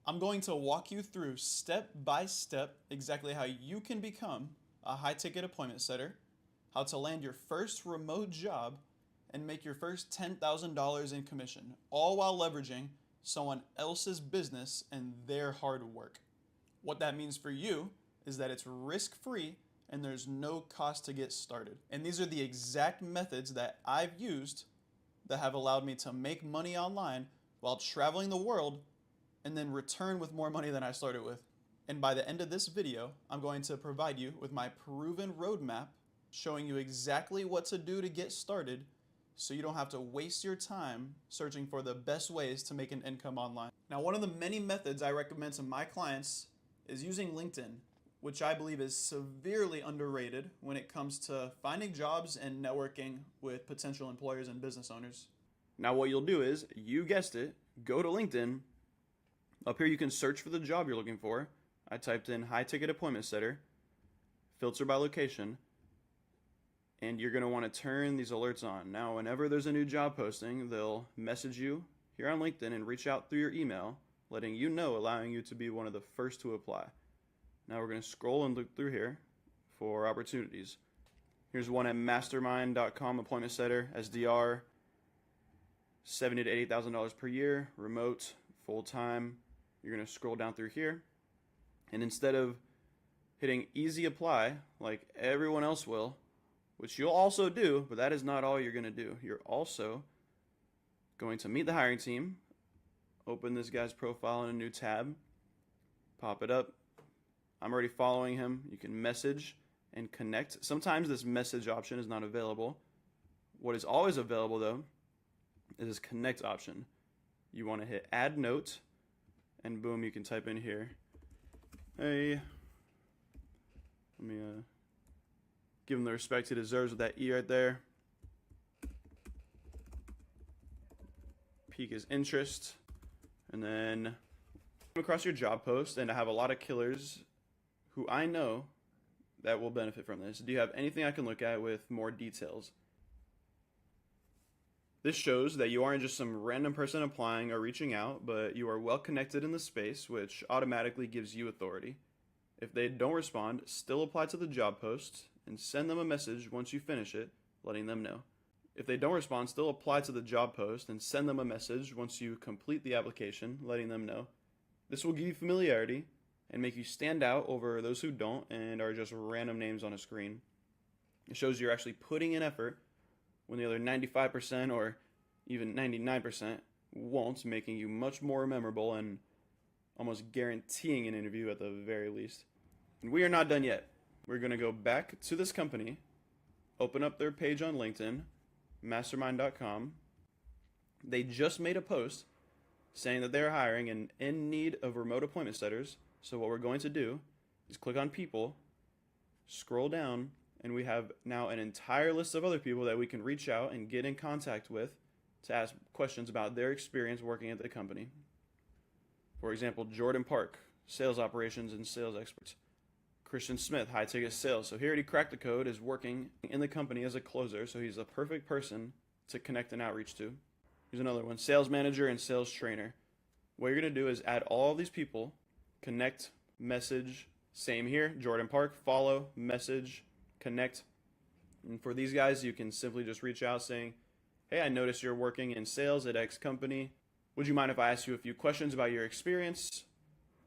I'm going to walk you through step by step exactly how you can become a high ticket appointment setter, how to land your first remote job, and make your first $10,000 in commission, all while leveraging someone else's business and their hard work. What that means for you is that it's risk-free and there's no cost to get started. And these are the exact methods that I've used that have allowed me to make money online while traveling the world and then return with more money than I started with. And by the end of this video, I'm going to provide you with my proven roadmap showing you exactly what to do to get started so you don't have to waste your time searching for the best ways to make an income online. Now, one of the many methods I recommend to my clients is using LinkedIn, which I believe is severely underrated when it comes to finding jobs and networking with potential employers and business owners. Now, what you'll do is, you guessed it, go to LinkedIn. Up here you can search for the job you're looking for. I typed in high ticket appointment setter, filter by location, and you're going to want to turn these alerts on. Now, whenever there's a new job posting, they'll message you here on LinkedIn and reach out through your email, letting you know, allowing you to be one of the first to apply. Now we're going to scroll and look through here for opportunities. Here's one at mastermind.com, appointment setter, SDR, $70,000 to $80,000 per year, remote, full-time. You're going to scroll down through here, and instead of hitting easy apply like everyone else will, which you'll also do, but that is not all you're going to do. You're also going to meet the hiring team, open this guy's profile in a new tab, pop it up. I'm already following him. You can message and connect. Sometimes this message option is not available. What is always available, though, is this connect option. You want to hit add note, and boom, you can type in here, hey, let me give him the respect he deserves with that E right there. Pique his interest, and then come across your job post, and I have a lot of killers who I know that will benefit from this. Do you have anything I can look at with more details? This shows that you aren't just some random person applying or reaching out, but you are well connected in the space, which automatically gives you authority. If they don't respond, still apply to the job post and send them a message once you finish it, letting them know. If they don't respond, still apply to the job post and send them a message once you complete the application, letting them know. This will give you familiarity and make you stand out over those who don't and are just random names on a screen. It shows you're actually putting in effort when the other 95% or even 99% won't, making you much more memorable and almost guaranteeing an interview at the very least. And we are not done yet. We're going to go back to this company, open up their page on LinkedIn, mastermind.com. They just made a post saying that they're hiring and in need of remote appointment setters. So what we're going to do is click on people, scroll down, and we have now an entire list of other people that we can reach out and get in contact with to ask questions about their experience working at the company. For example, Jordan Park, sales operations and sales experts. Christian Smith, high ticket sales. So he already cracked the code, is working in the company as a closer, so he's the perfect person to connect and outreach to. Here's another one, sales manager and sales trainer. What you're going to do is add all these people, connect, message, same here, Jordan Park, follow, message, connect. And for these guys, you can simply just reach out saying, hey, I noticed you're working in sales at X company. Would you mind if I ask you a few questions about your experience?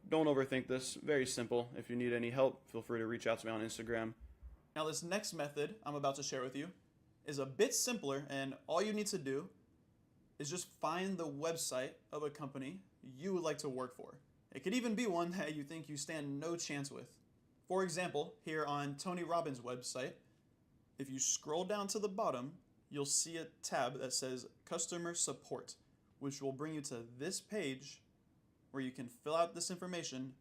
Don't overthink this, very simple. If you need any help, feel free to reach out to me on Instagram. Now this next method I'm about to share with you is a bit simpler, and all you need to do is just find the website of a company you would like to work for. It could even be one that you think you stand no chance with. For example, here on Tony Robbins' website, if you scroll down to the bottom, you'll see a tab that says Customer Support, which will bring you to this page where you can fill out this information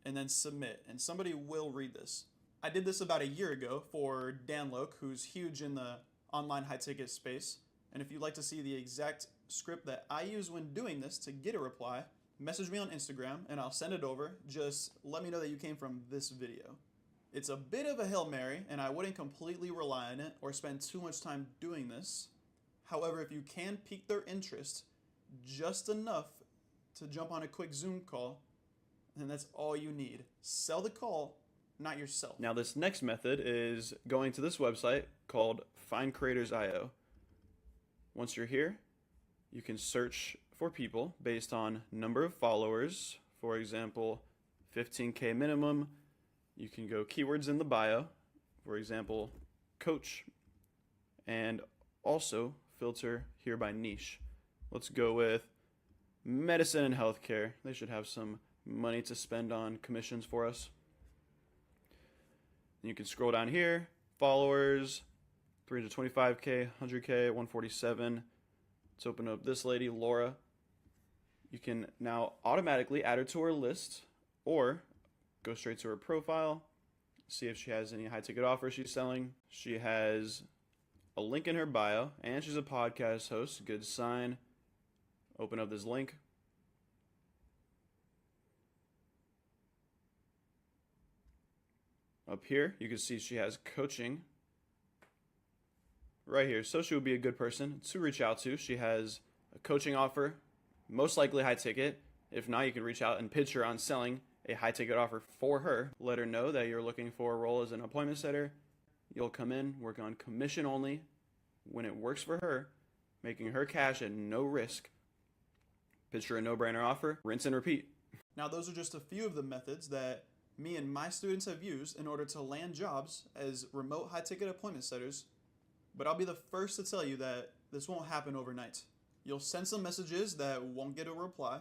and then submit, and somebody will read this. I did this about a year ago for Dan Loke, who's huge in the online high-ticket space, and if you'd like to see the exact script that I use when doing this to get a reply, message me on Instagram and I'll send it over. Just let me know that you came from this video. It's a bit of a Hail Mary, and I wouldn't completely rely on it or spend too much time doing this. However, if you can pique their interest just enough to jump on a quick Zoom call, And that's all you need. Sell the call, not yourself. Now, this next method is going to this website called Find Creators.io. Once you're here, you can search for people based on number of followers. For example, 15K minimum. You can go keywords in the bio. For example, coach. And also filter here by niche. Let's go with medicine and healthcare. They should have some money to spend on commissions for us. You can scroll down here, followers, 325K, 100K, 147. Let's open up this lady, Laura. You can now automatically add her to her list or go straight to her profile, see if she has any high ticket offers she's selling. She has a link in her bio, and she's a podcast host. Good sign. Open up this link. Up here, you can see she has coaching right here. So she would be a good person to reach out to. She has a coaching offer, most likely high ticket. If not, you can reach out and pitch her on selling a high ticket offer for her. Let her know that you're looking for a role as an appointment setter. You'll come in, work on commission only when it works for her, making her cash at no risk. Pitch her a no-brainer offer, rinse and repeat. Now, those are just a few of the methods that me and my students have used in order to land jobs as remote high-ticket appointment setters, but I'll be the first to tell you that this won't happen overnight. You'll send some messages that won't get a reply.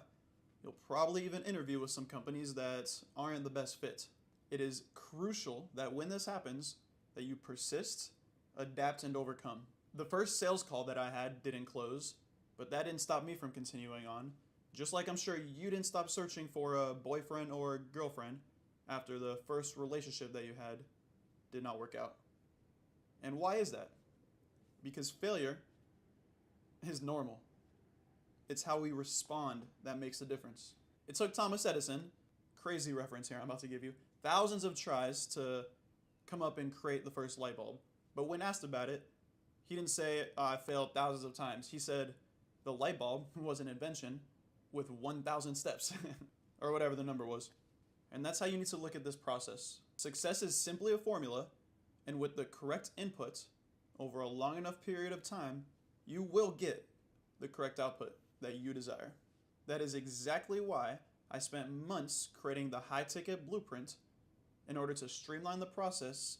You'll probably even interview with some companies that aren't the best fit. It is crucial that when this happens, that you persist, adapt, and overcome. The first sales call that I had didn't close, but that didn't stop me from continuing on. Just like I'm sure you didn't stop searching for a boyfriend or girlfriend after the first relationship that you had did not work out. And why is that? Because failure is normal. It's how we respond that makes a difference. It took Thomas Edison, crazy reference here I'm about to give you, thousands of tries to come up and create the first light bulb. But when asked about it, he didn't say, I failed thousands of times. He said the light bulb was an invention with 1,000 steps, or whatever the number was. And that's how you need to look at this process. Success is simply a formula, and with the correct input over a long enough period of time, you will get the correct output that you desire. That is exactly why I spent months creating the high-ticket blueprint in order to streamline the process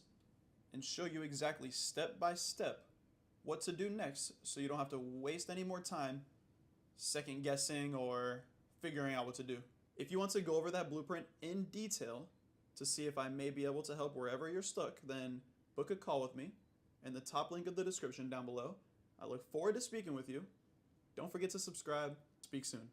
and show you exactly step by step what to do next so you don't have to waste any more time second guessing or figuring out what to do. If you want to go over that blueprint in detail to see if I may be able to help wherever you're stuck, then book a call with me in the top link of the description down below. I look forward to speaking with you. Don't forget to subscribe. Speak soon.